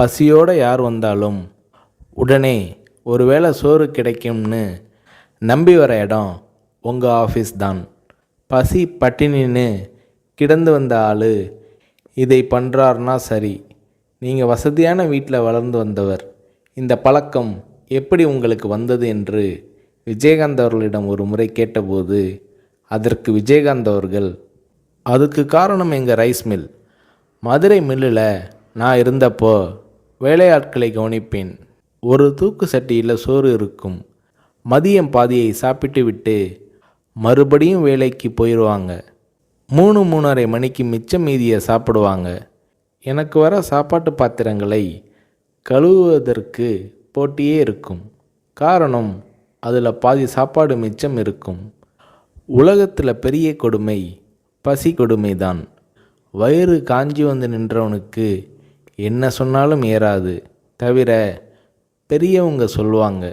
பசியோடு யார் வந்தாலும் உடனே ஒருவேளை சோறு கிடைக்கும்னு நம்பி வர இடம் உங்கள் ஆஃபீஸ் தான். பசி பட்டினின்னு கிடந்து வந்த ஆள் இதை பண்ணுறாருனா சரி. நீங்கள் வசதியான வீட்டில் வளர்ந்து வந்தவர். இந்த பழக்கம் எப்படி உங்களுக்கு வந்தது என்று விஜயகாந்த் அவர்களிடம் ஒரு முறை கேட்டபோது அதற்கு விஜயகாந்த் அவர்கள், அதுக்கு காரணம் எங்கள் ரைஸ் மில். மதுரை மில்லில் நான் இருந்தப்போ வேலையாட்களை கவனிப்பேன். ஒரு தூக்கு சட்டியில் சோறு இருக்கும். மதியம் பாதியை சாப்பிட்டு விட்டு மறுபடியும் வேலைக்கு போயிடுவாங்க. 3-3:30 மணிக்கு மிச்சம் மீதியை சாப்பிடுவாங்க. எனக்கு வர சாப்பாட்டு பாத்திரங்களை கழுவுவதற்கு போட்டியே இருக்கும். காரணம், அதில் பாதி சாப்பாடு மிச்சம் இருக்கும். உலகத்தில் பெரிய கொடுமை பசி கொடுமை தான். வயிறு காஞ்சி வந்து நின்றவனுக்கு என்ன சொன்னாலும் ஏறாது. தவிர பெரியவங்க சொல்லுவாங்க,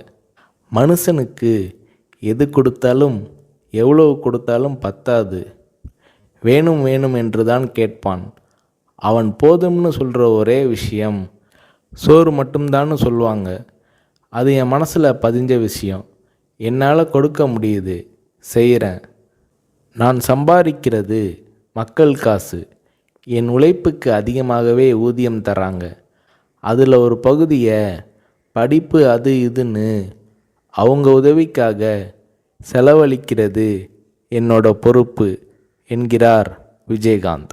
மனுஷனுக்கு எது கொடுத்தாலும் எவ்வளவு கொடுத்தாலும் பத்தாது, வேணும் வேணும் என்று தான் கேட்பான். அவன் போதும்னு சொல்கிற ஒரே விஷயம் சோறு மட்டும்தான்னு சொல்லுவாங்க. அது என் மனசில் பதிஞ்ச விஷயம். என்னால் கொடுக்க முடியுது, செய்கிறேன். நான் சம்பாதிக்கிறது மக்கள் காசு. என் உழைப்புக்கு அதிகமாகவே ஊதியம் தராங்க. அதில் ஒரு பகுதியை படிப்பு அது இதுன்னு அவங்க உதவிக்காக செலவழிக்கிறது என்னோட பொறுப்பு என்கிறார் விஜயகாந்த்.